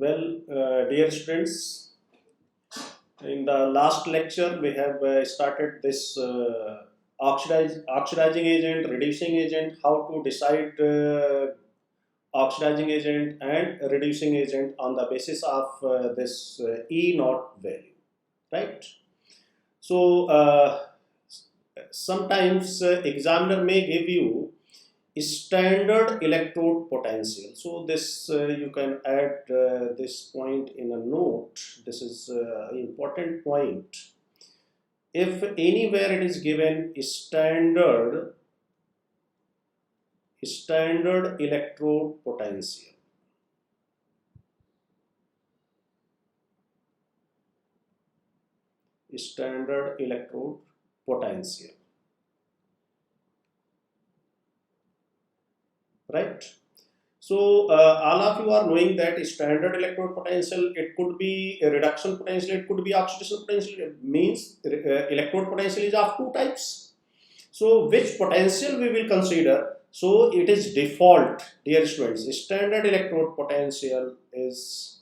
Dear students, in the last lecture we have started this oxidizing agent, reducing agent, how to decide oxidizing agent and reducing agent on the basis of this E naught value, right? So sometimes examiner may give you standard electrode potential. So this you can add this point in a note. This is an important point. If anywhere it is given standard electrode potential, standard electrode potential, right? So all of you are knowing that standard electrode potential, it could be a reduction potential, it could be oxidation potential. It means electrode potential is of two types. So which potential we will consider? So it is default, dear students. Standard electrode potential is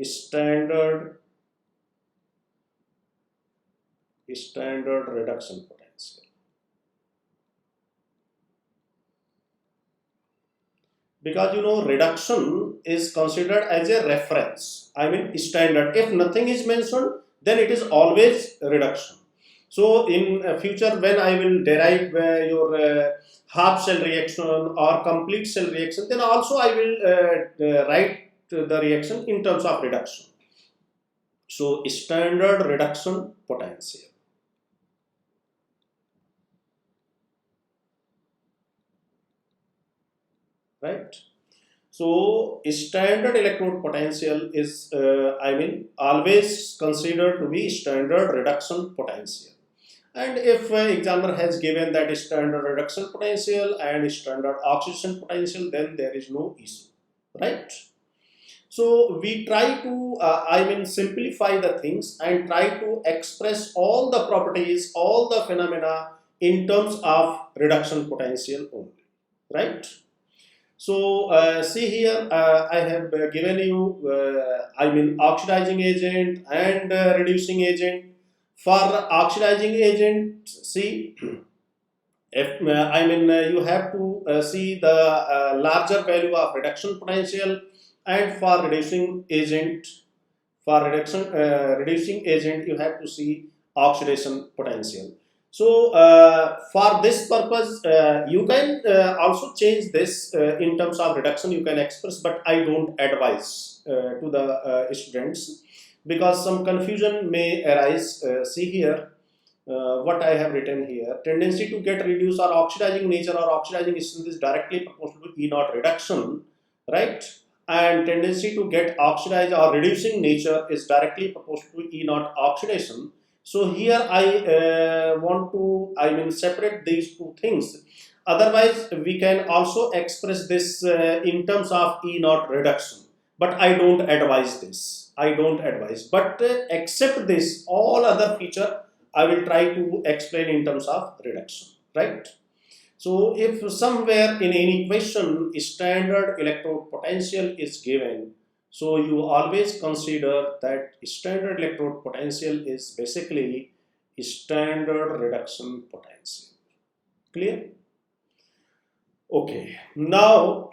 standard reduction potential. Because reduction is considered as a reference. I mean standard. If nothing is mentioned, then it is always reduction. So in future, when I will derive your half cell reaction or complete cell reaction, then also I will write the reaction in terms of reduction. So standard reduction potential, right? So standard electrode potential is always considered to be standard reduction potential. And if examiner has given that standard reduction potential and standard oxidation potential, then there is no issue, right? So we try to simplify the things and try to express all the properties, all the phenomena in terms of reduction potential only, right? So see here, I have given you oxidizing agent and reducing agent. For oxidizing agent, see, if you have to see the larger value of reduction potential, and for reducing agent you have to see oxidation potential. So for this purpose, you can also change this in terms of reduction. You can express, but I don't advise to the students, because some confusion may arise. See here, what I have written here: tendency to get reduced or oxidizing nature or oxidizing strength is directly proportional to E naught reduction, right? And tendency to get oxidized or reducing nature is directly proportional to E naught oxidation. So here I want to separate these two things. Otherwise, we can also express this in terms of E naught reduction. But I don't advise this. I don't advise. But except this, all other feature I will try to explain in terms of reduction, right? So if somewhere in any question standard electrode potential is given, so you always consider that standard electrode potential is basically standard reduction potential. Clear? Okay. Now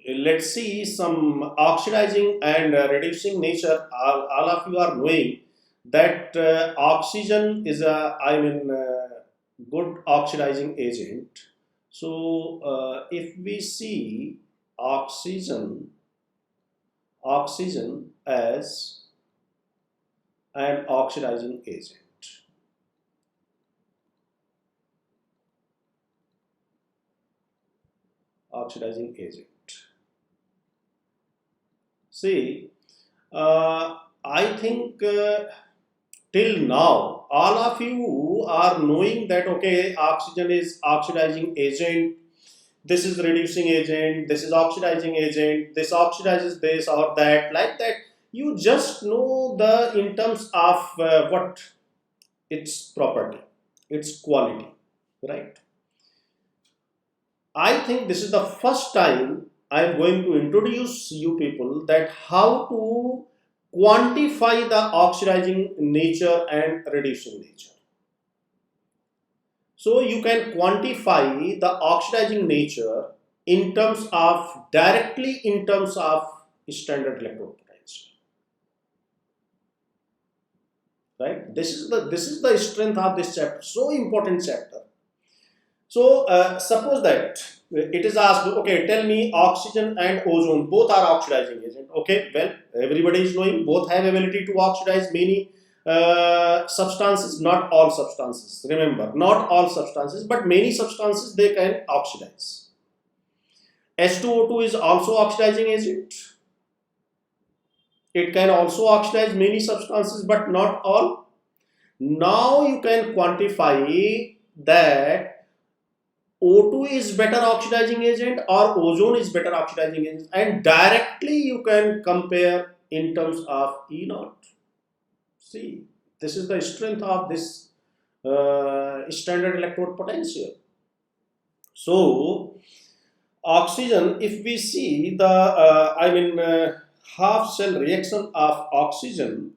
let's see some oxidizing and reducing nature. All of you are knowing that oxygen is a good oxidizing agent. So if we see oxygen as an oxidizing agent, see, I think till now all of you are knowing that okay, oxygen is oxidizing agent, this is reducing agent, this is oxidizing agent, this oxidizes this or that, like that. You just know the in terms of what its property, its quality, right? I think this is the first time I am going to introduce you people that how to quantify the oxidizing nature and reducing nature. So you can quantify the oxidizing nature in terms of directly in terms of standard electrode potential. Right? This is the strength of this chapter. So important chapter. So suppose that it is asked, okay, tell me oxygen and ozone both are oxidizing agent. Okay, well, everybody is knowing both have ability to oxidize many substances, not all substances. Remember, not all substances, but many substances they can oxidize. H2O2 is also oxidizing agent. It can also oxidize many substances, but not all. Now you can quantify that O2 is better oxidizing agent or ozone is better oxidizing agent, and directly you can compare in terms of E0. See, this is the strength of this standard electrode potential. So, oxygen, if we see the half cell reaction of oxygen,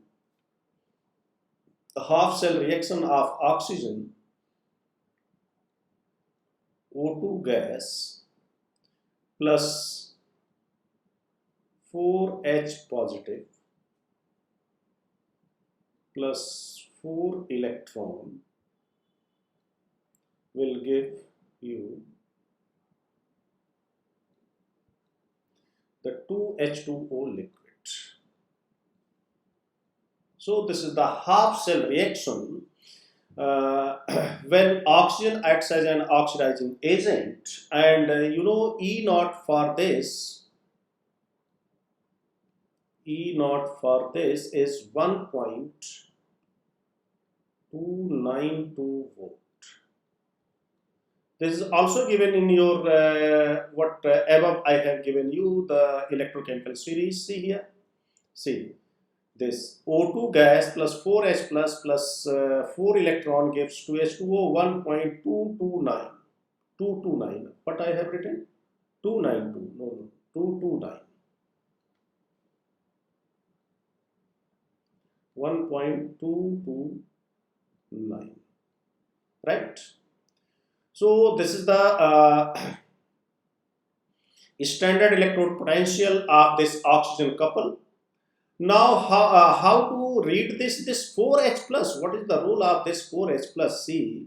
O2 gas plus 4H positive plus 4 electron will give you the 2H2O liquid. So this is the half cell reaction when oxygen acts as an oxidizing agent, and E0 for this is 1.292 volt. This is also given in your above I have given you the electrochemical series. See here, see this O2 gas plus 4H plus 4 electron gives 2H2O 1.229. What I have written? 292. No, 229. 1.229. Right? So this is the standard electrode potential of this oxygen couple. Now, how to read this 4H plus? What is the role of this 4H plus? See,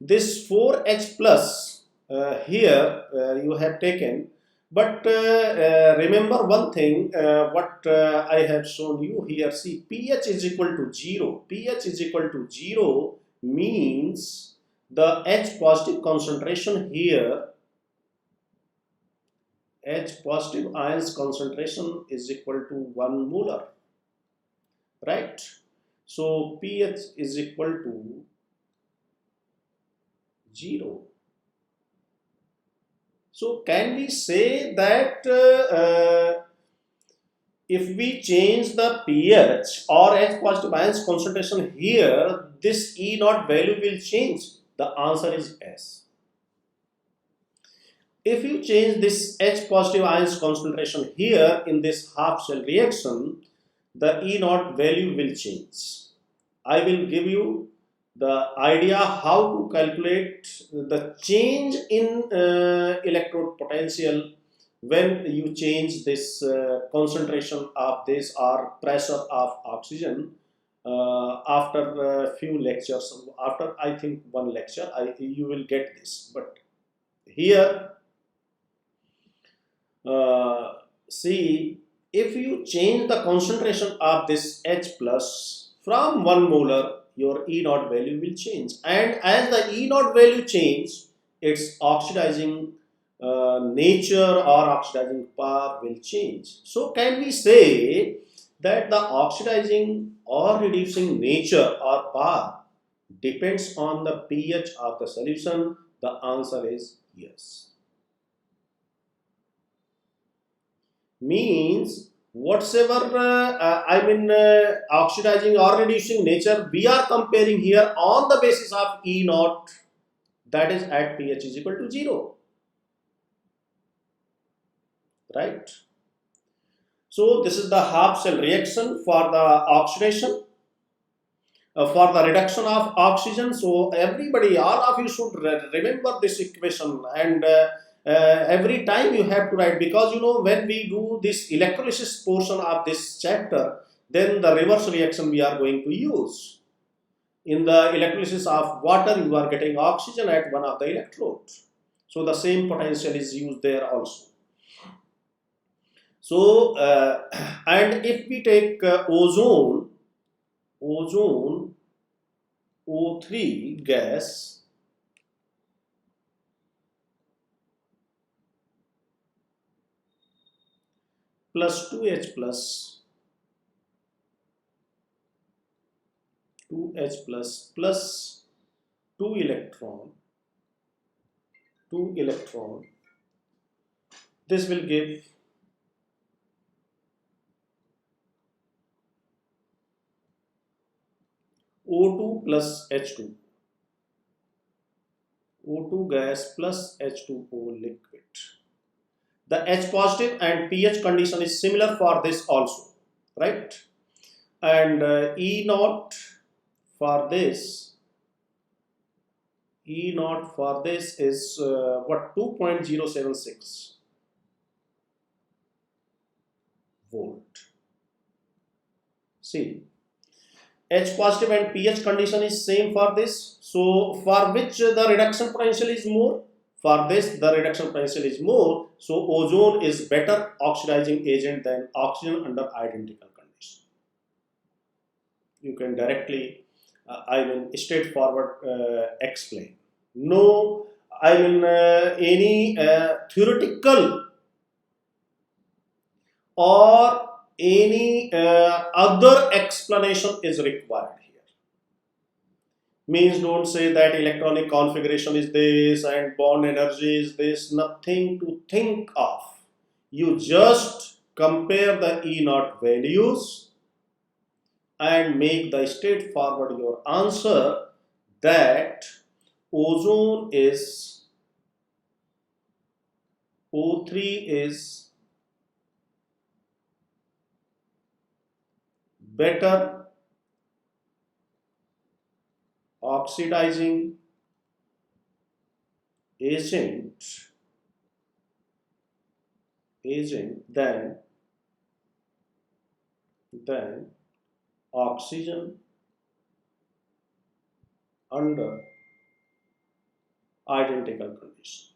this 4H plus here you have taken, but remember one thing, what I have shown you here. See, pH is equal to 0. pH is equal to 0 means the H positive concentration here, H positive ions concentration is equal to 1 molar, right? So pH is equal to 0. So can we say that if we change the pH or H positive ions concentration here, this E0 value will change? The answer is yes. If you change this H positive ions concentration here in this half cell reaction, the E0 value will change. I will give you the idea how to calculate the change in electrode potential when you change this concentration of this or pressure of oxygen after a few lectures. After I think one lecture, you will get this. But here, see, if you change the concentration of this H plus from 1 molar, your E0 value will change, and as the E0 value change, its oxidizing nature or oxidizing power will change. So can we say that the oxidizing or reducing nature or power depends on the pH of the solution? The answer is yes. Means whatsoever oxidizing or reducing nature we are comparing here on the basis of E0, that is at pH is equal to 0. right? So this is the half cell reaction for the oxidation, for the reduction of oxygen. So everybody, all of you should remember this equation, and every time you have to write, because you know when we do this electrolysis portion of this chapter, then the reverse reaction we are going to use. In the electrolysis of water, you are getting oxygen at one of the electrodes. So the same potential is used there also. So, and if we take ozone O3 gas plus 2H plus 2H plus 2 electron, this will give O2 plus H2, O2 gas plus H2O liquid. The H positive and pH condition is similar for this also, right? And E naught for this is what, 2.076 volt. See, H positive and pH condition is same for this. So for which the reduction potential is more? For this the reduction potential is more. So ozone is better oxidizing agent than oxygen under identical condition. You can directly, straightforward explain. No, any theoretical or any other explanation is required here. Means don't say that electronic configuration is this and bond energy is this. Nothing to think of. You just compare the E naught values and make the straightforward your answer that ozone is O3 is better oxidizing agent than oxygen under identical condition.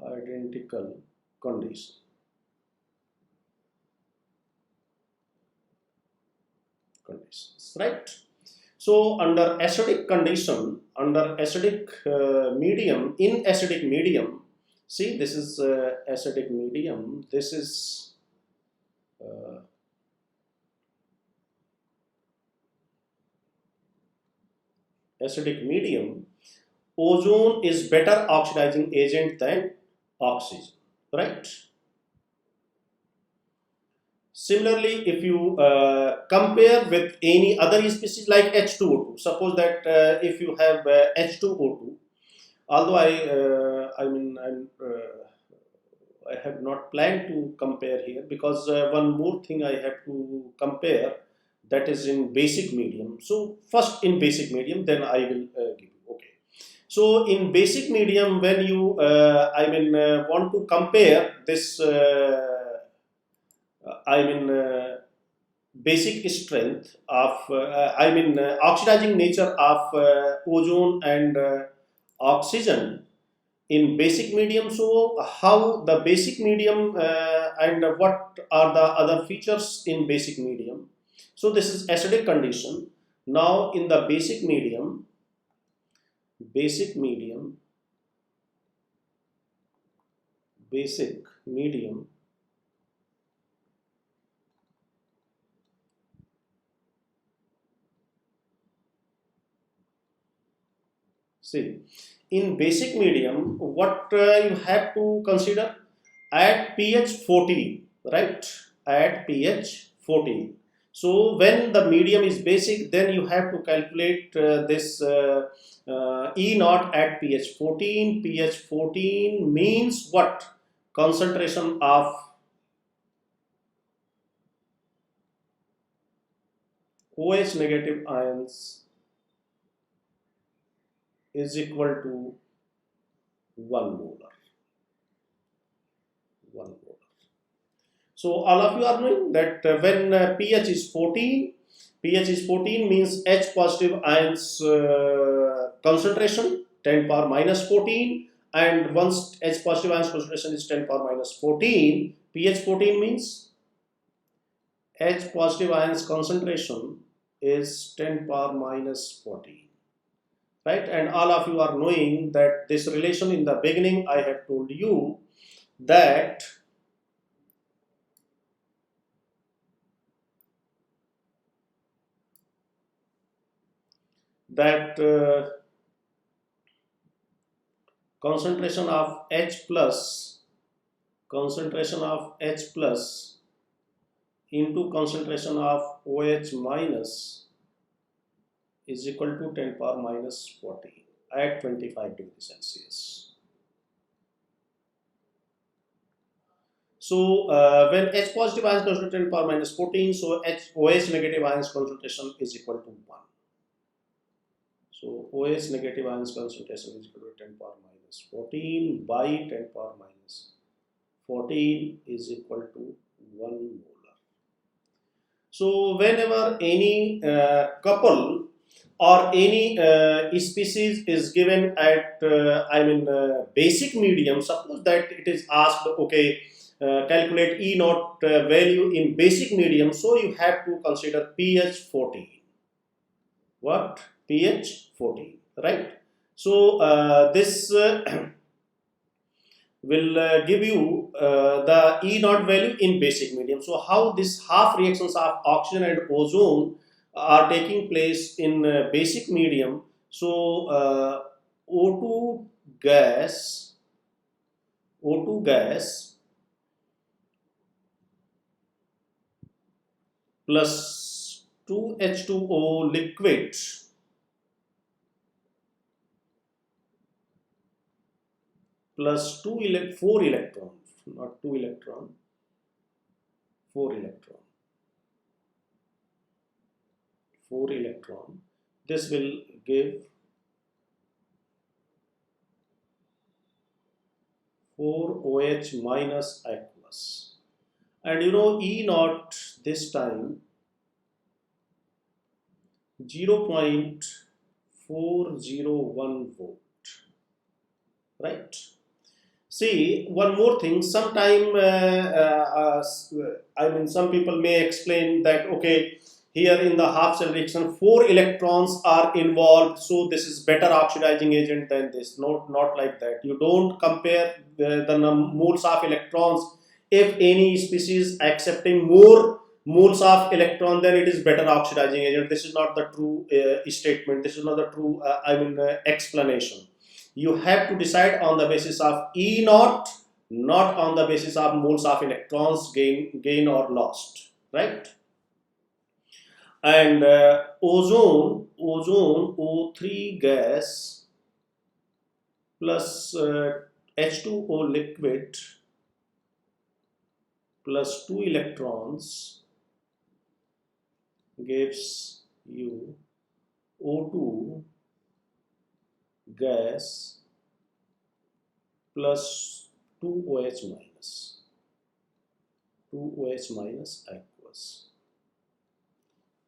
Identical conditions, right? So under acidic condition, under acidic medium, in acidic medium, see, this is acidic medium, this is acidic medium, ozone is better oxidizing agent than oxygen, right? Similarly, if you compare with any other species like H2O2, suppose that if you have H2O2, although I have not planned to compare here, because one more thing I have to compare, that is in basic medium. So first in basic medium, then I will give you. Okay. So in basic medium, when you want to compare this basic strength of oxidizing nature of ozone and oxygen in basic medium. So how the basic medium and what are the other features in basic medium? So this is acidic condition. Now in the basic medium, see, in basic medium, what you have to consider at pH 14, right? At pH 14. So when the medium is basic, then you have to calculate this E naught at pH 14. pH 14 means what? Concentration of OH negative ions is equal to 1 molar. 1 molar. So all of you are knowing that when pH is 14, pH is 14 means H positive ions concentration 10 power minus 14, and once H positive ions concentration is 10 power minus 14, pH 14 means H positive ions concentration is 10 power minus 14, right? And all of you are knowing that this relation in the beginning I have told you that concentration of H plus into concentration of OH minus is equal to 10 power minus 40 at 25 degrees Celsius. So when H positive ions concentration 10 power minus 14, so OH negative ions concentration is equal to 1. So OH negative ions concentration is equal to 10 power minus 14 by 10 power minus 14 is equal to 1 molar. So whenever any couple or any species is given at basic medium, suppose that it is asked, okay, calculate E naught value in basic medium, so you have to consider pH 14. What? pH 14, right? So this will give you the E naught value in basic medium. So how this half reactions of oxygen and ozone are taking place in basic medium? So O2 gas plus 2H2O liquid plus 4 electron, not 2 electron, 4 electron. 4 electron. This will give 4 OH minus aqueous. And you know E naught this time 0.401 volt, right? See, one more thing, sometime some people may explain that, okay, here in the half cell reaction 4 electrons are involved, so this is better oxidizing agent than this. Not like that. You don't compare the moles of electrons. If any species accepting more moles of electron, then it is better oxidizing agent. This is not the true statement. This is not the true explanation. You have to decide on the basis of E naught, not on the basis of moles of electrons gain or lost, right? And ozone O3 gas plus H2O liquid plus 2 electrons gives you O2 gas plus 2 OH minus aqueous.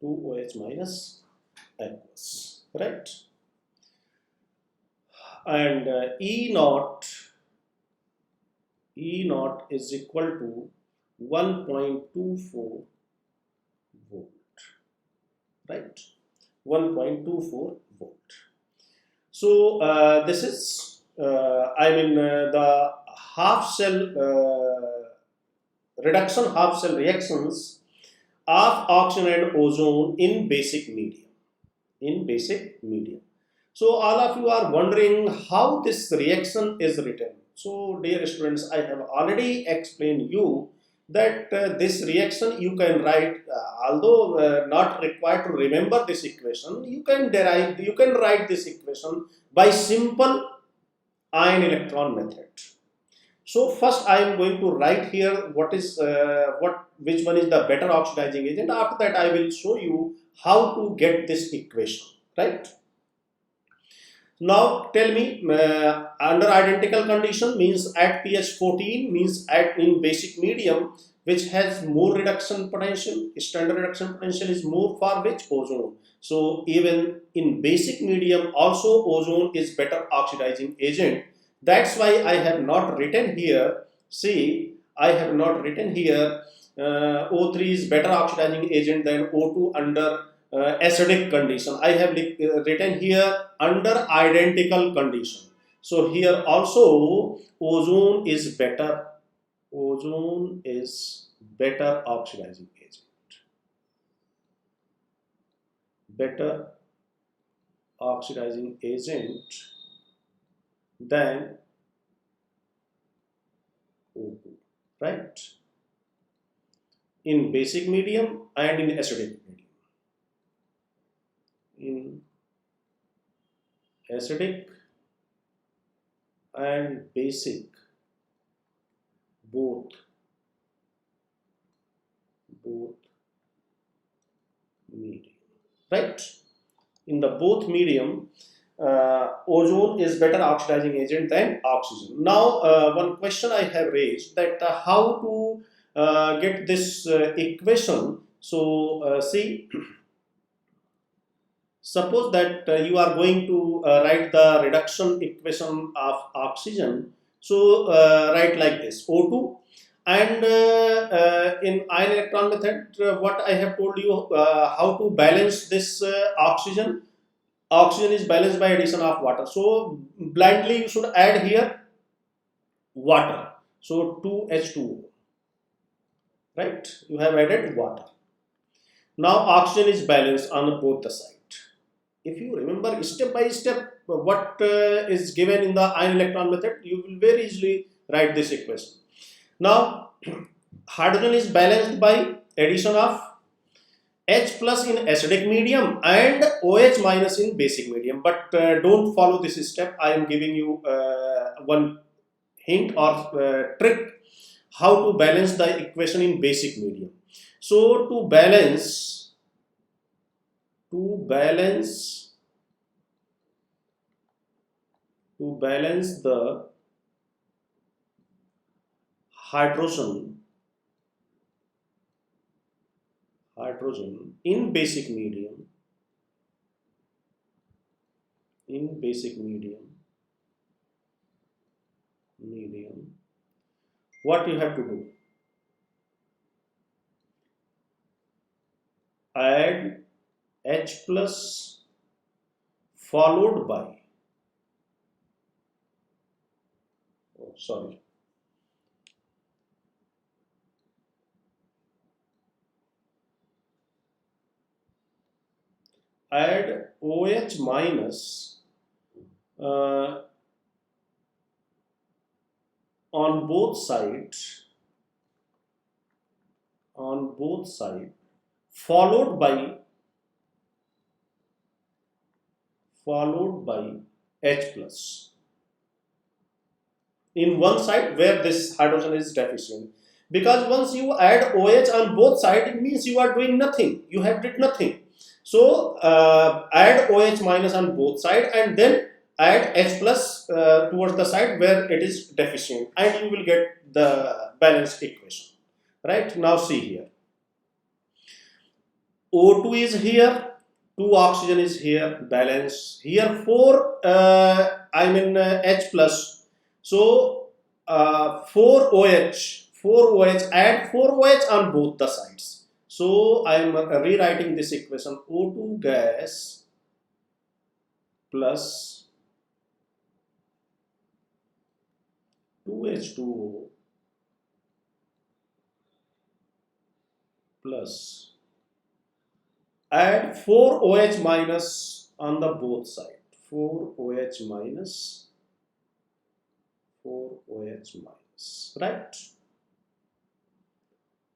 2 OH minus aqueous, right? And E naught is equal to 1.24 volt, right? 1.24 volt. So this is the half cell reactions of oxygen and ozone in basic medium. So all of you are wondering how this reaction is written. So dear students, I have already explained you that this reaction you can write although not required to remember this equation, you can write this equation by simple ion electron method. So first I am going to write here which one is the better oxidizing agent. After that I will show you how to get this equation, right? Now tell me, under identical condition means at pH 14 means in basic medium which has more reduction potential, standard reduction potential is more for which? Ozone. So even in basic medium also ozone is better oxidizing agent. That's why I have not written here, see, I have not written here O3 is better oxidizing agent than O2 under acidic condition. I have written here under identical condition. So here also ozone is better. Ozone is better oxidizing agent. Better oxidizing agent than O2, right? In basic medium and in acidic medium. In acidic and basic, both medium, right? In the both medium, ozone is better oxidizing agent than oxygen. Now one question I have raised, that how to get this equation. So see, suppose that you are going to write the reduction equation of oxygen. So write like this: O2, and in ion electron method, what I have told you, how to balance this oxygen. Oxygen is balanced by addition of water. So blindly you should add here water. So 2H2O, right? You have added water. Now oxygen is balanced on both the sides. If you remember step by step what is given in the ion electron method, you will very easily write this equation. Now hydrogen is balanced by addition of H plus in acidic medium and OH minus in basic medium. But don't follow this step. I am giving you one hint or trick how to balance the equation in basic medium. So to balance the hydrogen in basic medium, what you have to do? Add H plus followed by, add OH minus on both sides, followed by H plus in one side where this hydrogen is deficient. Because once you add OH on both sides, it means you are doing nothing. You have did nothing. So add OH minus on both sides and then add H plus towards the side where it is deficient, and you will get the balanced equation. Right? Now see here. O2 is here, 2 oxygen is here, balance. Here 4 H plus. So 4 OH, add 4 OH on both the sides. So I am rewriting this equation: O2 gas plus 2H2O plus add 4 OH minus on the both side. 4 OH minus, right?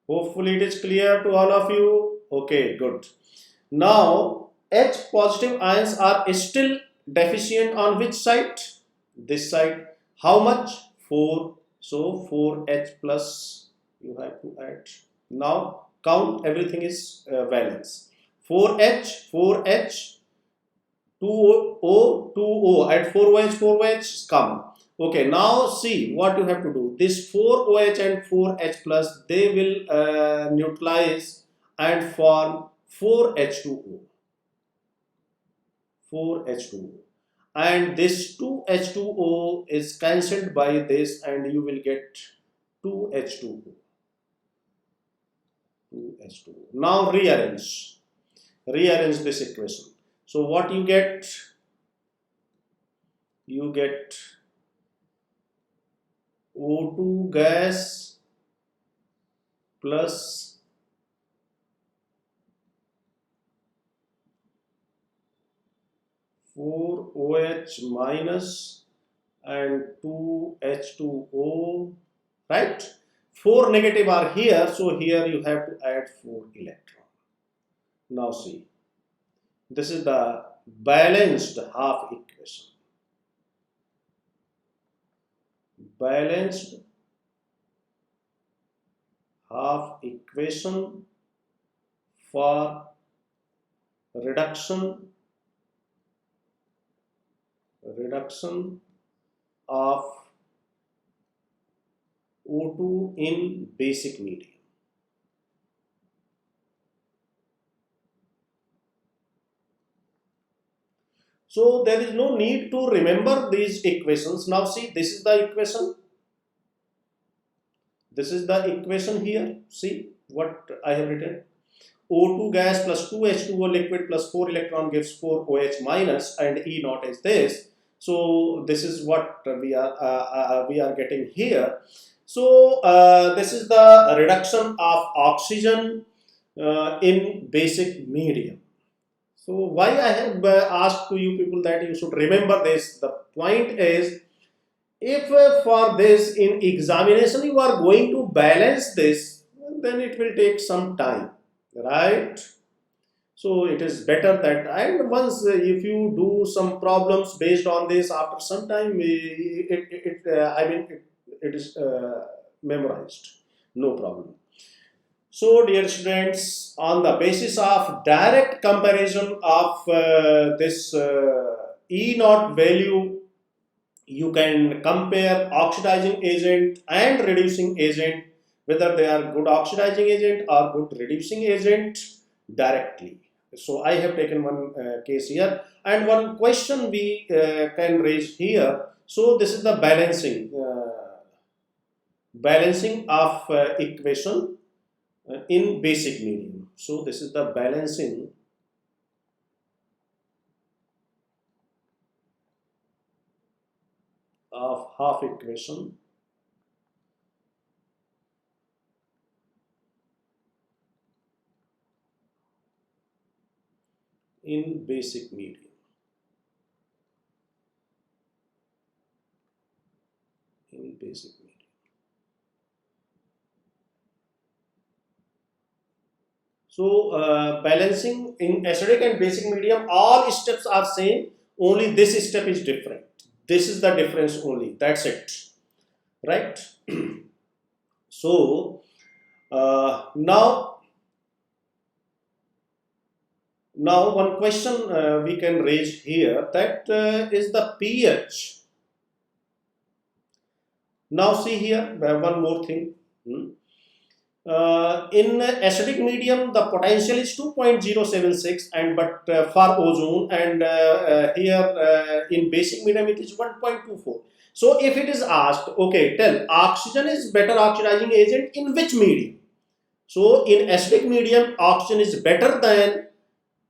Hopefully it is clear to all of you. Okay, good. Now, H positive ions are still deficient on which side? This side. How much? 4. So, 4H plus you have to add. Now, count everything is valence. 4H, 4H, 2O, 2O. Add 4OH, 4OH is common. Okay, now see what you have to do. This 4OH and 4H plus, they will neutralize and form 4H2O. 4H2O. And this 2H2O is cancelled by this and you will get 2H2O. 2H2O. Now rearrange. Rearrange this equation. So what you get? You get O2 gas plus four OH minus and 2H2O, right? 4 negative are here, so here you have to add 4 electron. Now see, this is the balanced half equation. Balanced half equation for reduction of O2 in basic medium. So there is no need to remember these equations. Now see, this is the equation. This is the equation here. See what I have written. O2 gas plus 2H2O liquid plus 4 electron gives 4 OH minus and E naught is this. So this is what we are getting here. So this is the reduction of oxygen in basic medium. So why I have asked to you people that you should remember this. The point is, if for this in examination you are going to balance this, then it will take some time, right? So it is better that, and once if you do some problems based on this, after some time it is memorized, no problem. So dear students, on the basis of direct comparison of this E naught value, you can compare oxidizing agent and reducing agent, whether they are good oxidizing agent or good reducing agent directly. So I have taken one case here, and one question we can raise here. So this is the balancing of equation in basic medium. So this is the balancing of half equation in basic medium. In basic medium. So balancing in acidic and basic medium, all steps are same, only this step is different. This is the difference only, that's it, right? So now one question we can raise here, that is the pH. Now see here, one more thing. In acidic medium, the potential is 2.076, and but for ozone, and here in basic medium it is 1.24. So if it is asked, okay, tell oxygen is better oxidizing agent in which medium? So in acidic medium, oxygen is better than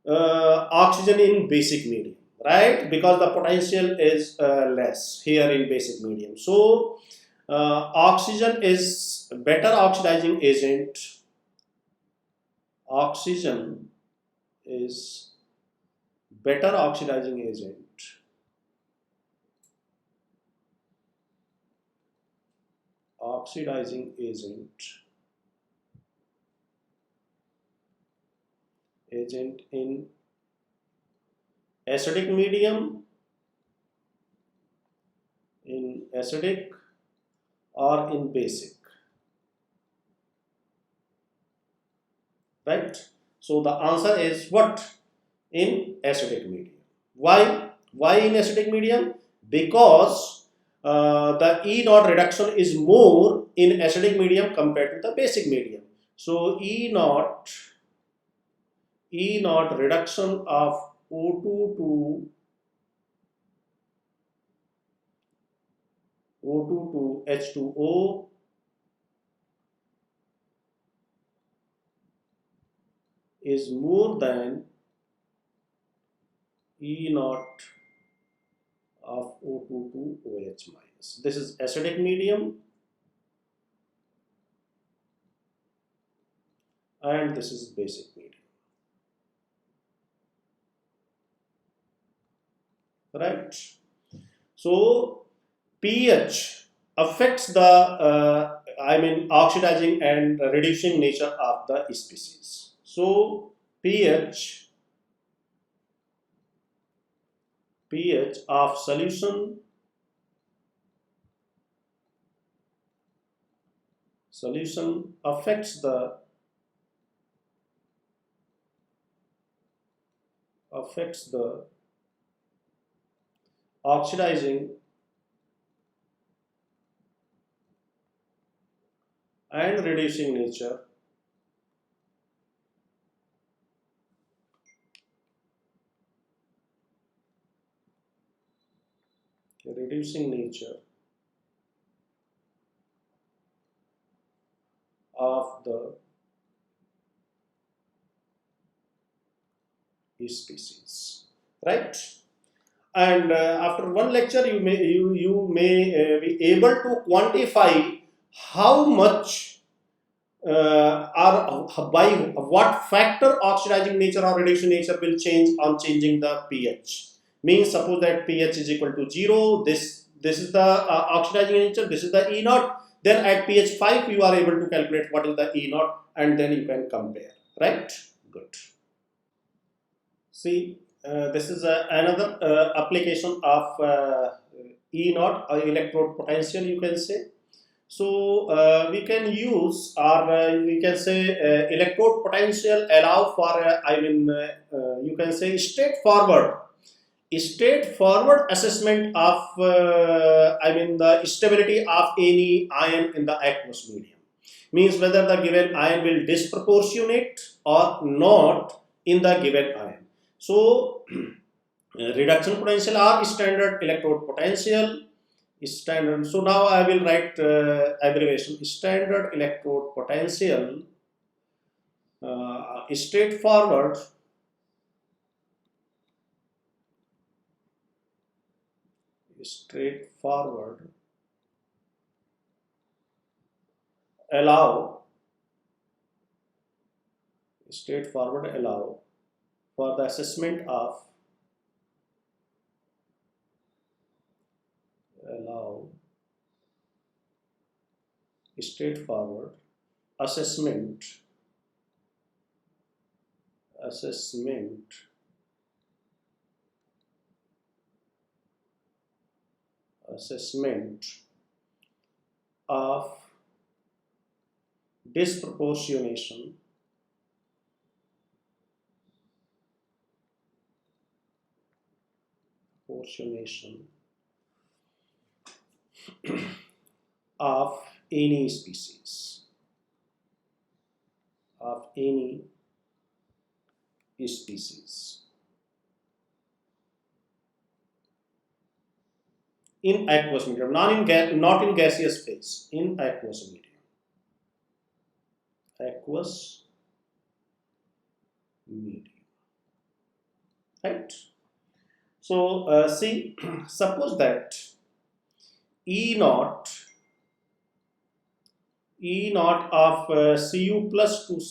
oxygen in basic medium, right? Because the potential is less here in basic medium. So oxygen is better oxidizing agent. Oxygen is better oxidizing agent agent in acidic medium, in acidic or in basic, right? So the answer is what? In acidic medium. Why in acidic medium? Because the E naught reduction is more in acidic medium compared to the basic medium. So E naught reduction of O2 to H2O is more than E naught of O2 to OH minus. This is acidic medium and this is basic medium, right? So pH affects the oxidizing and reducing nature of the species. So pH of solution affects the oxidizing and reducing nature of the species, right? And after one lecture you may be able to quantify how much or by what factor oxidizing nature or reducing nature will change on changing the pH. Means suppose that pH is equal to 0, this is the oxidizing nature, this is the E naught, then at pH 5 you are able to calculate what is the E naught and then you can compare, right? Good. See, this is another application of E naught or electrode potential, you can say. So we can use, or we can say electrode potential allow for you can say straightforward assessment of the stability of any ion in the aqueous medium. Means whether the given ion will disproportionate or not in the given ion. So reduction potential or standard electrode potential. Standard. So now I will write abbreviation. Standard electrode potential, straightforward allow for the assessment of straightforward assessment of disproportionation of any species in aqueous medium, not in gaseous phase, in aqueous medium, right? So see, suppose that E naught of Cu plus to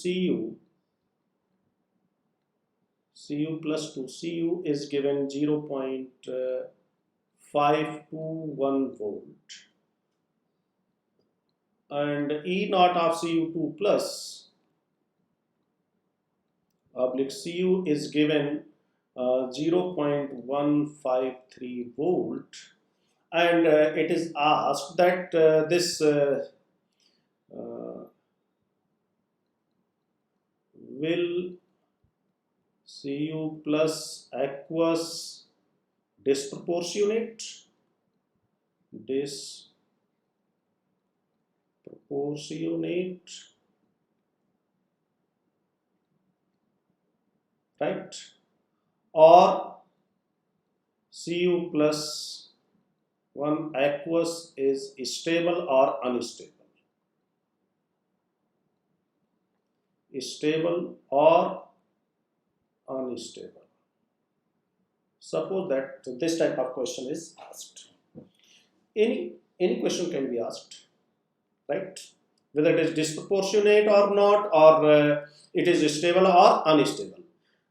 Cu is given 0.521 volt, and E naught of Cu2 plus oblique Cu is given 0.153 volt, and it is asked that this will Cu plus aqueous disproportionate, right, or Cu plus 1 aqueous is stable or unstable, stable or unstable. Suppose that this type of question is asked. Any question can be asked, right? Whether it is disproportionate or not, or it is stable or unstable.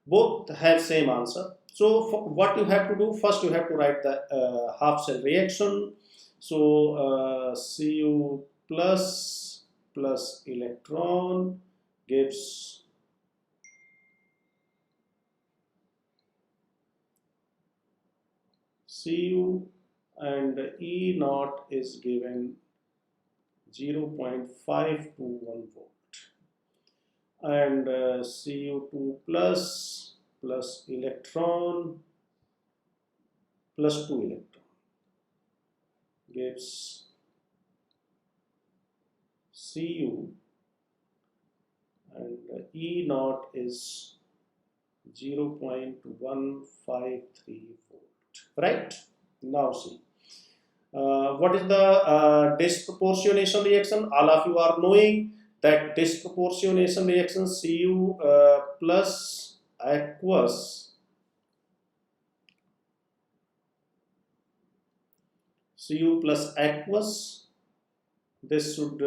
Both have same answer. So what you have to do, first you have to write the half cell reaction. So Cu plus electron gives Cu, and E naught is given 0.521 volt, and Cu2 plus electron plus 2 electron gives Cu, and E naught is 0.153 volt, right? Now see, what is the disproportionation reaction? All of you are knowing that disproportionation reaction Cu plus aqueous, this should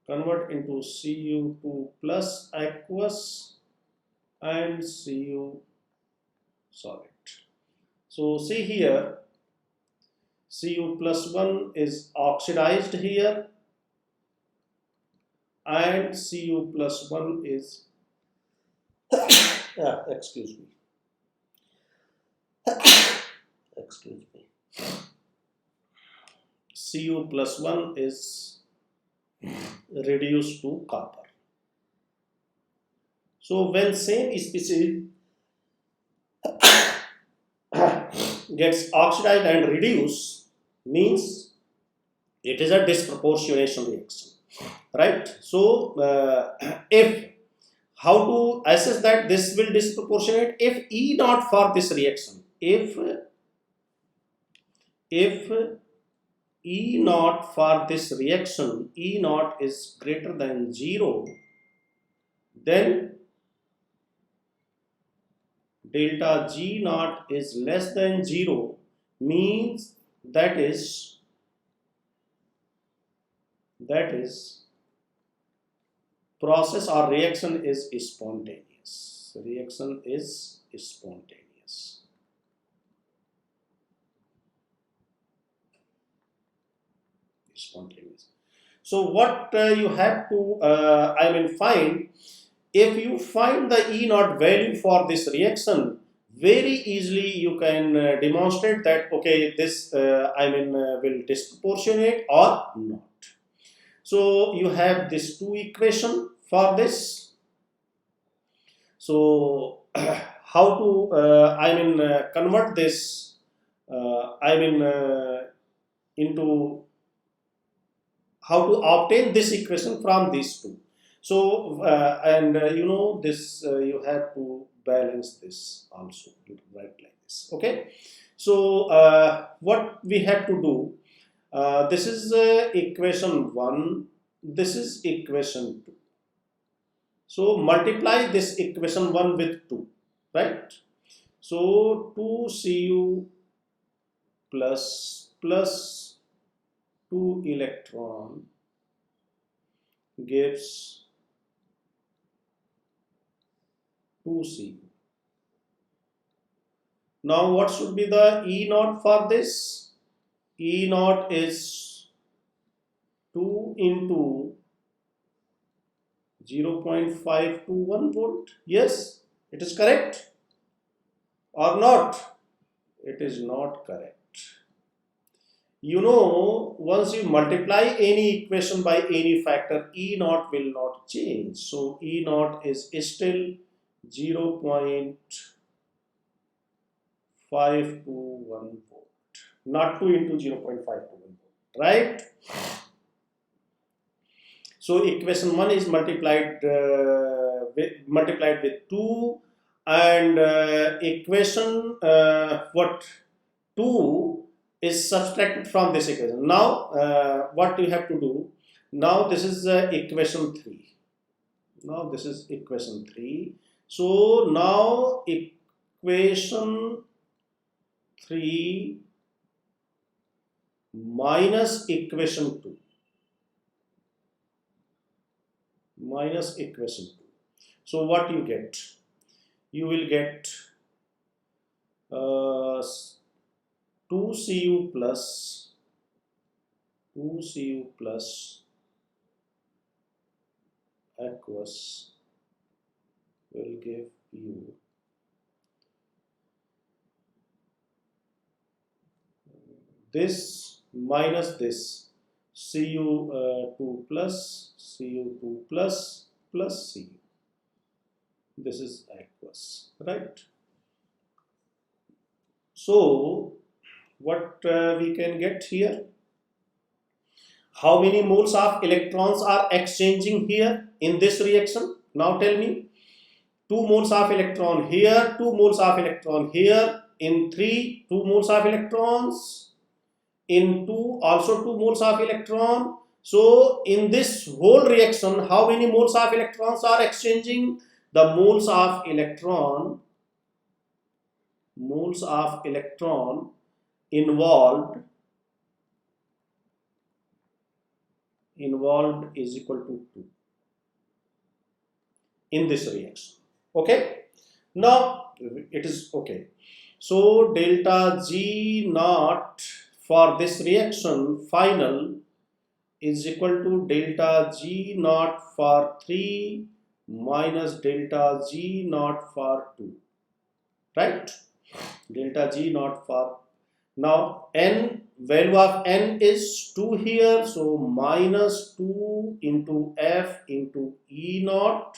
convert into Cu2 plus aqueous and Cu solid. So see here, Cu plus 1 is oxidized here, and Cu plus 1 is excuse me, Cu plus 1 is reduced to copper. So when same species gets oxidized and reduced, means it is a disproportionation reaction, right? So if how to assess that this will disproportionate? If E naught for this reaction, if E naught for this reaction, E naught is greater than 0, then delta G naught is less than 0, means that is process or reaction is spontaneous. Reaction is spontaneous. So what you have to find, if you find the E naught value for this reaction, very easily you can demonstrate that okay, this will disproportionate or not. So you have this two equation for this. So how to convert this into how to obtain this equation from these two. So this you have to balance this also, you write like this, okay? So what we have to do, this is equation 1, this is equation 2. So multiply this equation 1 with 2, right? So 2Cu plus 2 electron gives 2Cu. Now what should be the E naught for this? E naught is 2 into 0.521 volt. Yes, it is correct or not? It is not correct. You know, once you multiply any equation by any factor, E naught will not change. So E naught is still 0.521 volt, not 2 into 0.521 volt, right? So equation 1 is multiplied with 2, and equation what 2 is subtracted from this equation. Now what you have to do, now this is equation 3. Now this is equation 3. So now equation 3 minus equation 2. Minus equation 2. So what you get? You will get 2Cu plus aqueous will give you this minus this Cu2 plus Cu2 plus Cu. This is aqueous, right? So what we can get here? How many moles of electrons are exchanging here in this reaction? Now tell me. 2 moles of electron here, 2 moles of electron here. In 3, 2 moles of electrons. In 2, also 2 moles of electron. So in this whole reaction, how many moles of electrons are exchanging? The moles of electron involved is equal to 2 in this reaction. Okay, now it is okay. So delta G naught for this reaction final is equal to delta G naught for 3 minus delta G naught for 2, right? Delta G naught for, now n, value of n is 2 here, so minus 2 into F into E naught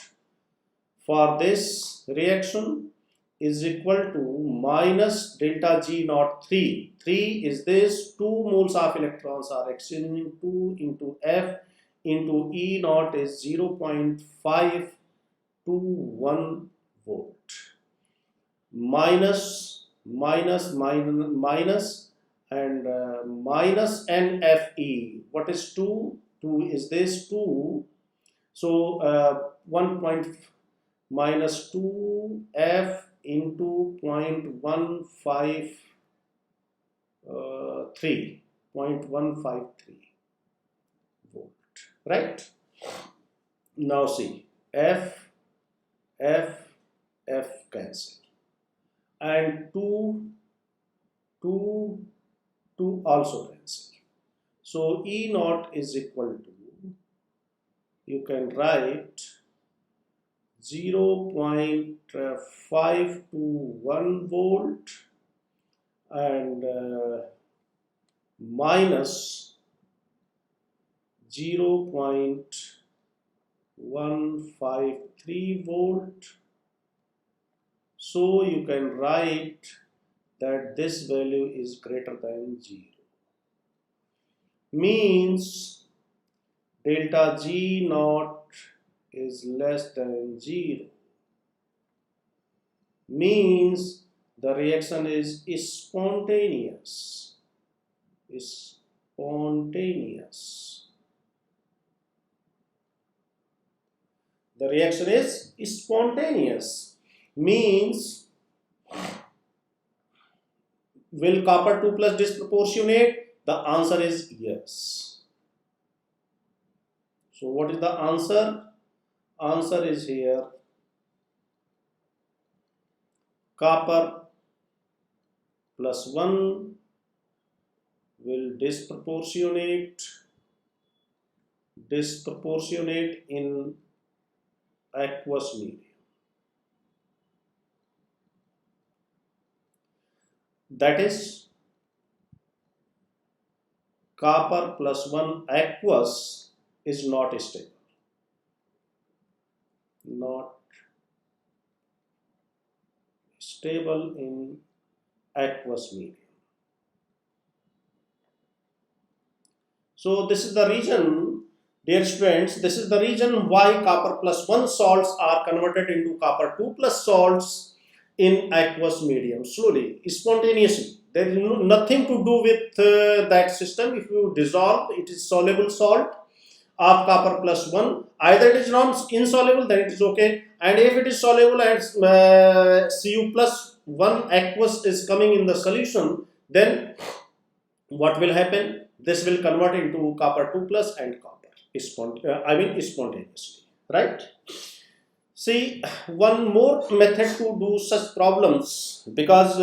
for this reaction is equal to minus delta G naught 3. 3 is this, 2 moles of electrons are exchanging, 2 into F into E naught is 0.521 volt. Minus and minus NFE. What is 2? 2 is this 2. So 1. Minus 2F into 0.153 volt, right? Now see, F cancel, and 2 also cancel. So E naught is equal to, you can write 0.521 volt and minus 0.153 volt. So you can write that this value is greater than 0. Means delta G naught is less than 0. Means the reaction is spontaneous. The reaction is spontaneous. Means, will copper 2 plus disproportionate? The answer is yes. So what is the answer? Answer is here, copper plus 1 will disproportionate in aqueous medium. That is copper plus 1 aqueous is not stable. Not stable in aqueous medium. So this is the reason, dear students, this is the reason why copper plus 1 salts are converted into copper 2 plus salts in aqueous medium slowly, spontaneously. There is nothing to do with that system. If you dissolve, it is soluble salt of copper plus 1. Either it is non-insoluble, then it is okay. And if it is soluble and Cu plus 1 aqueous is coming in the solution, then what will happen? This will convert into copper 2 plus and copper, spontaneously, right? See, one more method to do such problems, because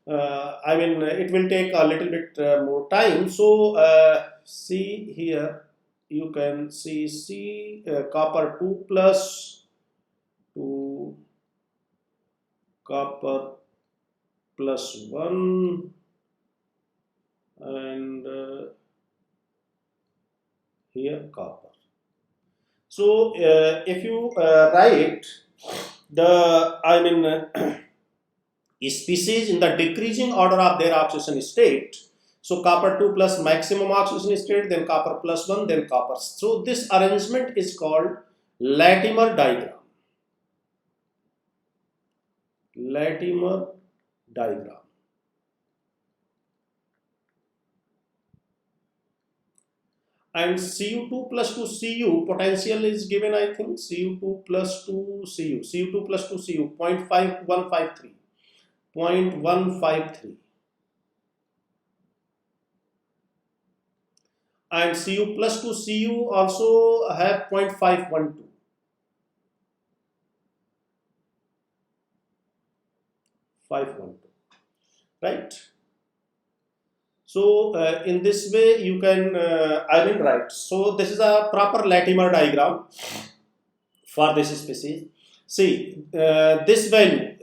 it will take a little bit more time. So see here, you can see copper 2 plus to copper plus 1 and here copper. So if you write the species in the decreasing order of their oxidation state, so copper 2 plus maximum oxidation state, then copper plus 1, then copper. So this arrangement is called Latimer diagram. Latimer diagram. And Cu2 plus 2 Cu potential is given, I think, Cu2 plus 2 Cu, Cu2 plus 2 Cu, 0.5153, 0.153. And Cu plus 2 Cu also have 0.512. Right? So in this way you can write. So this is a proper Latimer diagram for this species. See this value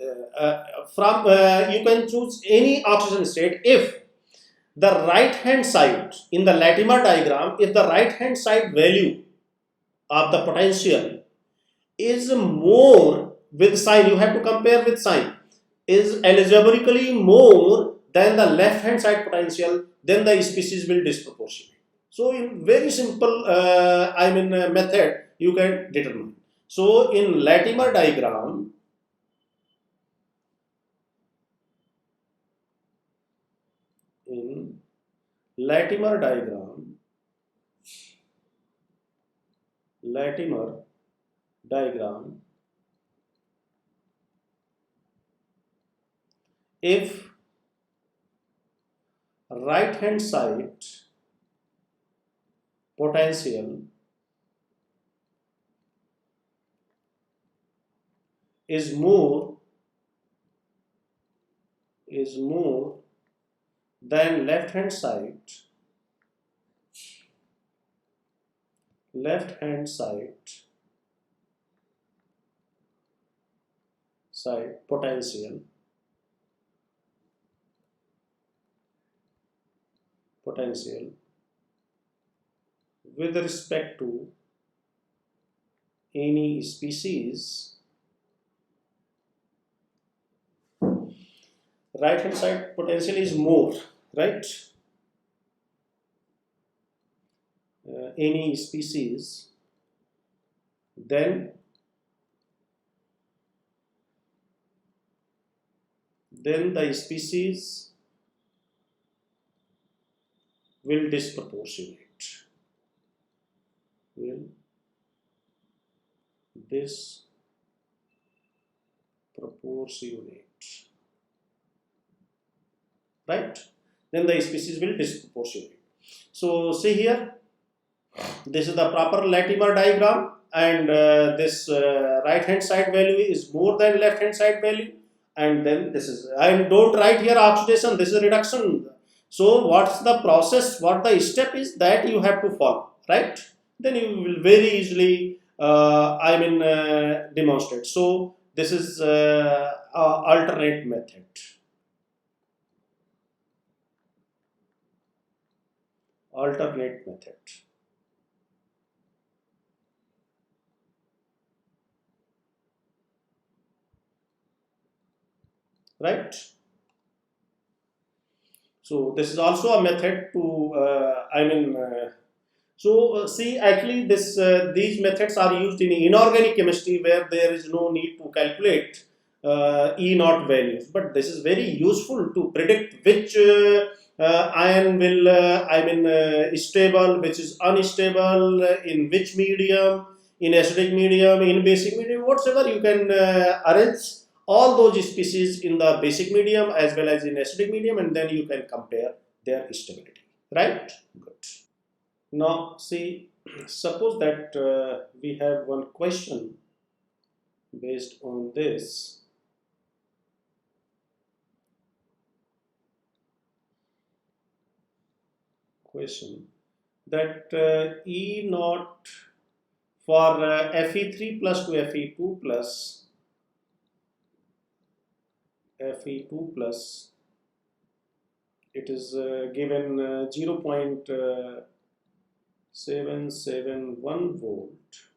from you can choose any oxidation state if the right hand side in the Latimer diagram, if the right hand side value of the potential is more with sign, you have to compare with sign, is algebraically more than the left hand side potential, then the species will disproportionate. So in very simple method you can determine. So in Latimer diagram, Latimer diagram, if right hand side potential is more than left hand side potential with respect to any species, right hand side potential is more, right? Any species, then the species will disproportionate. Right? Then the species will disproportionate. So see here, this is the proper Latimer diagram, and this right hand side value is more than left hand side value, and then this is, and don't write here oxidation, this is reduction. So what's the process, what the step is that you have to follow, right? Then you will very easily demonstrate. So this is alternate method. Alternate method. Right. So this is also a method to see, actually these methods are used in inorganic chemistry where there is no need to calculate E naught values, but this is very useful to predict which ion will stable, which is unstable, in which medium, in acidic medium, in basic medium, whatsoever you can arrange all those species in the basic medium as well as in acidic medium, and then you can compare their stability. Right? Good. Now, see, suppose that we have one question based on this. Question that E naught for Fe3 plus to Fe2 plus Fe2 plus, it is given 0.771 volt,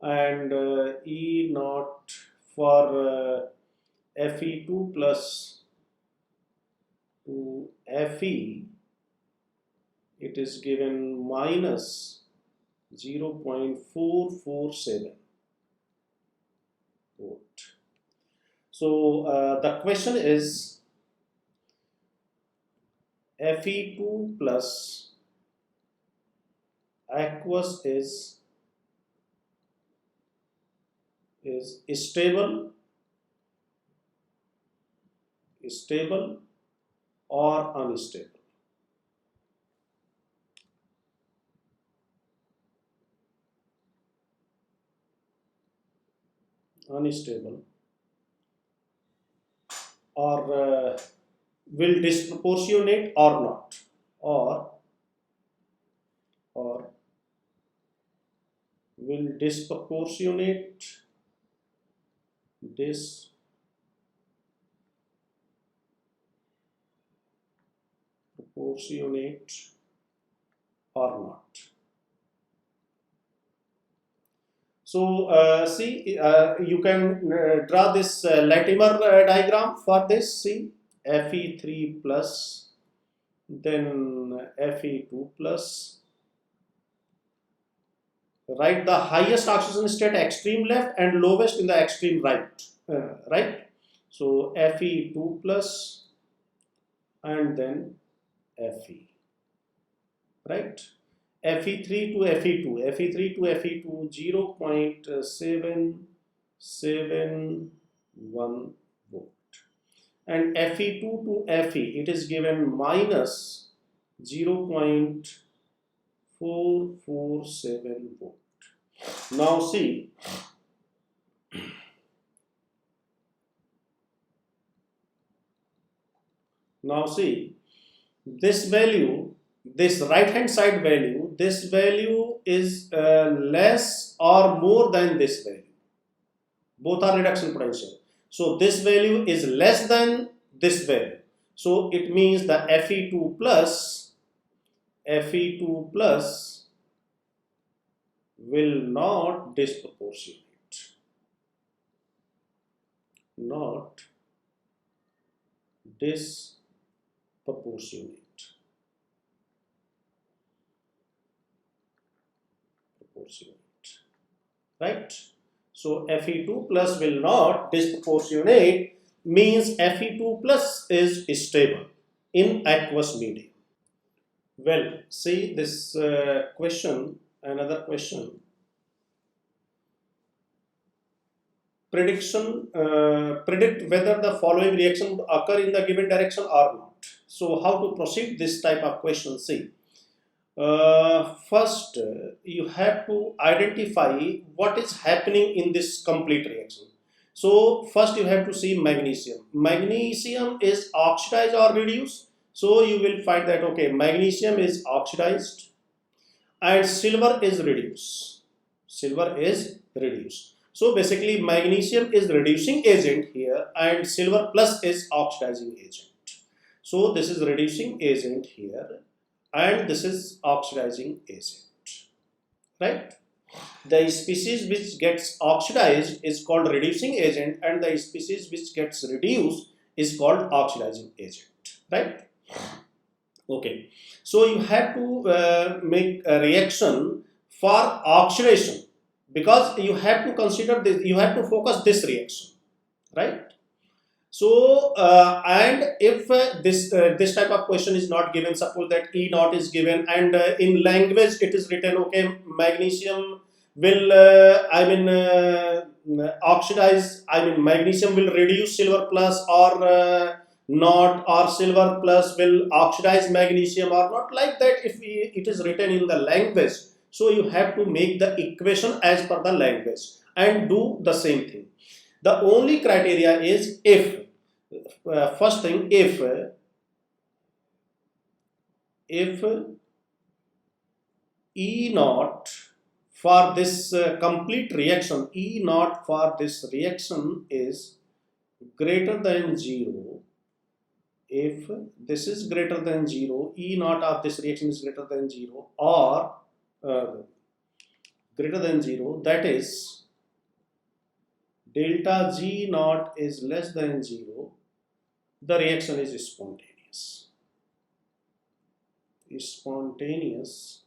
and E naught for Fe2 plus to Fe, it is given minus 0.447 volt. So the question is Fe2 plus aqueous is stable or unstable. Unstable or will disproportionate or not, or will disproportionate or not. So see, you can draw this Latimer diagram for this. See, Fe3 plus, then Fe2 plus. Write the highest oxygen state extreme left and lowest in the extreme right. Right. So Fe2 plus, and then Fe. Right. Fe3 to Fe2, Fe3 to Fe2, 0.771 volt, and Fe2 to Fe, it is given minus 0.447 volt. Now see, this value, this right hand side value, this value is less or more than this value. Both are reduction potential. So this value is less than this value. So it means the Fe2 plus will not disproportionate. Not disproportionate. Right? So Fe2 plus will not disproportionate means Fe2 plus is stable in aqueous medium. Well, see this question, another question. Predict whether the following reaction would occur in the given direction or not. So how to proceed this type of question? See, first you have to identify what is happening in this complete reaction. So first you have to see magnesium. Magnesium is oxidized or reduced. So you will find that okay, magnesium is oxidized and silver is reduced. Silver is reduced. So basically magnesium is reducing agent here and silver plus is oxidizing agent. So this is reducing agent here and this is oxidizing agent, right? The species which gets oxidized is called reducing agent and the species which gets reduced is called oxidizing agent, right? Okay, so you have to make a reaction for oxidation because you have to consider this, you have to focus this reaction, right? So and if this type of question is not given, suppose that E naught is given and in language it is written, okay, magnesium will oxidize, magnesium will reduce silver plus or not, or silver plus will oxidize magnesium or not, like that. If it is written in the language, so you have to make the equation as per the language and do the same thing. The only criteria is if first thing, if E naught for this complete reaction, E naught for this reaction is greater than 0, if this is greater than 0, E naught of this reaction is greater than 0 or greater than 0, that is delta G naught is less than 0, the reaction is spontaneous. Spontaneous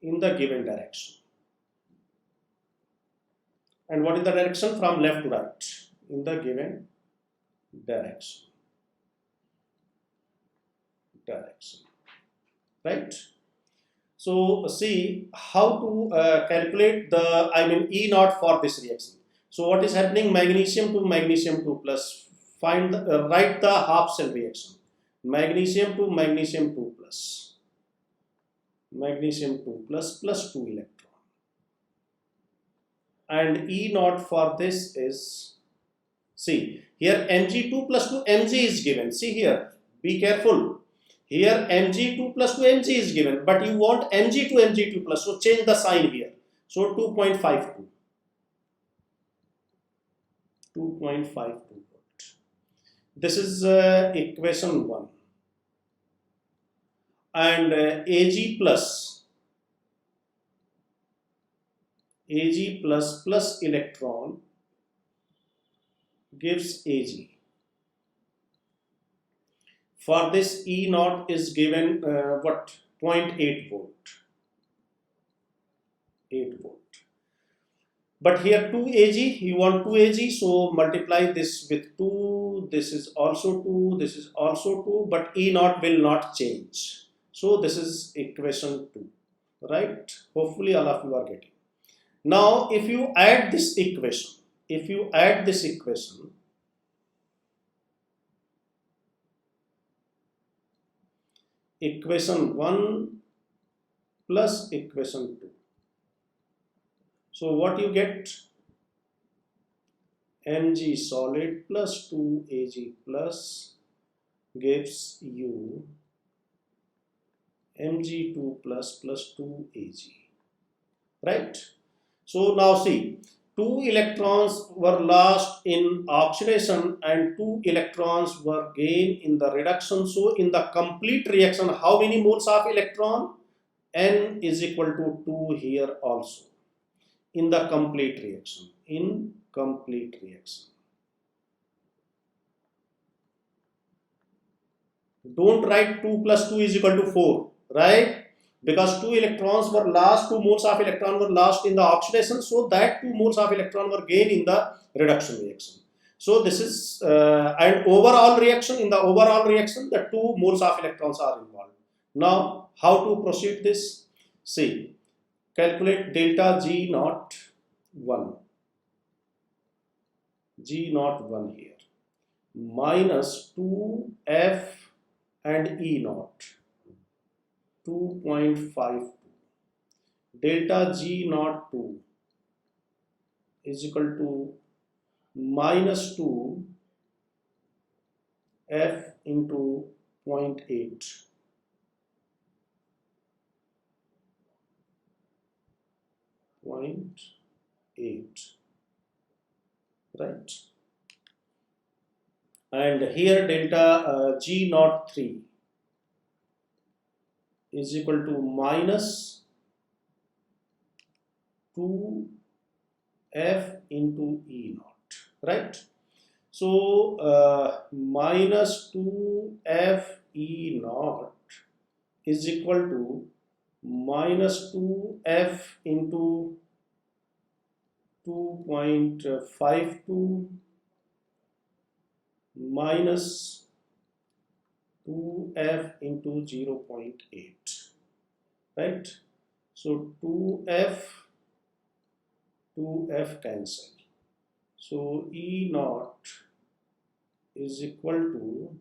in the given direction. And what is the direction? From left to right, in the given direction. Right? So see how to calculate the E naught for this reaction. So what is happening? Magnesium to magnesium 2 plus, find write the half cell reaction. Magnesium to magnesium 2 plus, magnesium 2 plus plus 2 electron, and E naught for this is, see here Mg2 plus 2 Mg is given, see here, be careful, here Mg2 plus 2 Mg is given, but you want Mg to Mg2 plus, so change the sign here, so 2.52, 2.52. This is equation 1, and Ag plus plus electron gives Ag. For this E naught is given 0.8 volt, 8 volt. But here 2 Ag, you want 2 Ag, so multiply this with 2, this is also 2, this is also 2, but E naught will not change. So this is equation 2, right? Hopefully all of you are getting. Now if you add this equation, equation 1 plus equation 2. So what you get? Mg solid plus 2 Ag plus gives you Mg2 plus 2 Ag, right? So now see, 2 electrons were lost in oxidation and 2 electrons were gained in the reduction. So in the complete reaction, how many moles of electron? N is equal to 2 here also. In the complete reaction, don't write 2 plus 2 is equal to 4, right? Because 2 electrons were lost, 2 moles of electron were lost in the oxidation, so that 2 moles of electron were gained in the reduction reaction. So this is and overall reaction, in the overall reaction the 2 moles of electrons are involved. Now how to proceed this? See, calculate delta G naught 1, G naught 1 here, minus 2F and E naught 2.52, delta G naught 2 is equal to minus 2 F into 0.8. 0.8, right? And here delta G naught 3 is equal to minus 2F into E naught, right? So minus 2F E naught is equal to minus 2F into 2.52 minus 2F into 0.8, right? So 2F cancel. So E naught is equal to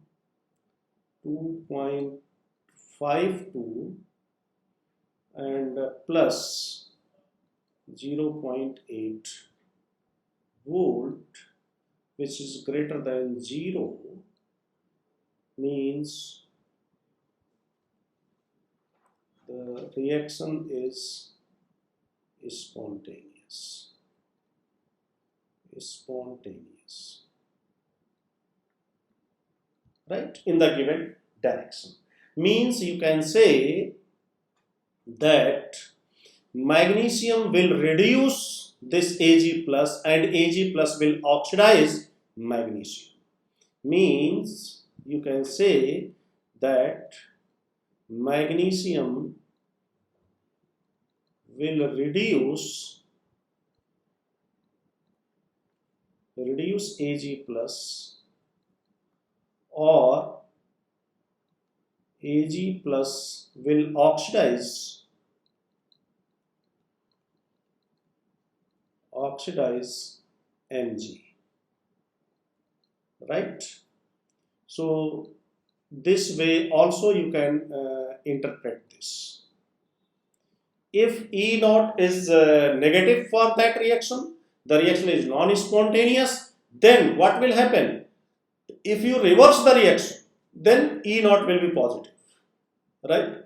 2.52 and plus 0.8 volt, which is greater than 0, means the reaction is spontaneous. Right, in the given direction. Means you can say that magnesium will reduce this Ag plus and Ag plus will oxidize magnesium. Means you can say that magnesium will reduce Ag plus, or Ag plus will oxidize Mg, right? So this way also you can interpret this. If E naught is negative for that reaction, the reaction is non-spontaneous, then what will happen? If you reverse the reaction, then E naught will be positive, right?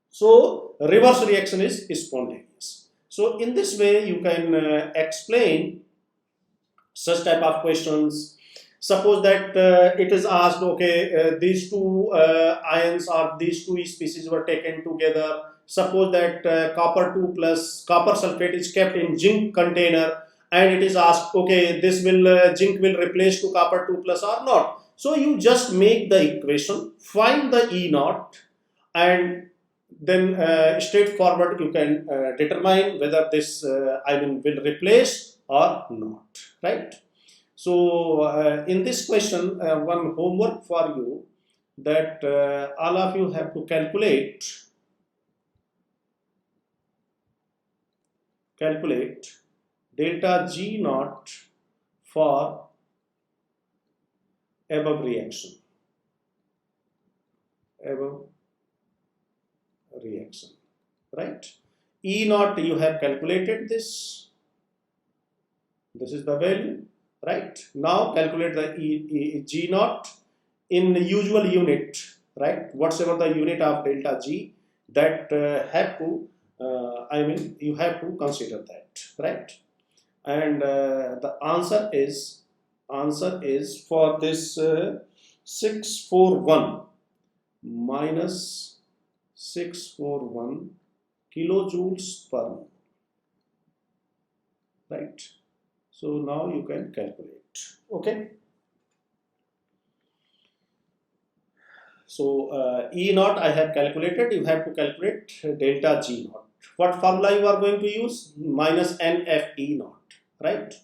So reverse reaction is spontaneous. So in this way you can explain such type of questions. Suppose that it is asked, okay, these two ions or these two species were taken together. Suppose that copper 2 plus copper sulfate is kept in zinc container, and it is asked, okay, this will zinc will replace to copper 2 plus or not. So you just make the equation, find the E naught, and then straightforward you can determine whether this ion will replace or not, right? So in this question, one homework for you, that all of you have to calculate delta G naught for above reaction. Right? E naught you have calculated this. This is the value, right? Now calculate the G naught in the usual unit, right? Whatever the unit of delta G, that have to, you have to consider that, right? And the answer is for this 641 minus 641 kilojoules per mole, right? So now you can calculate, okay? So E naught I have calculated. You have to calculate delta G naught. What formula you are going to use? Minus NF E naught, right?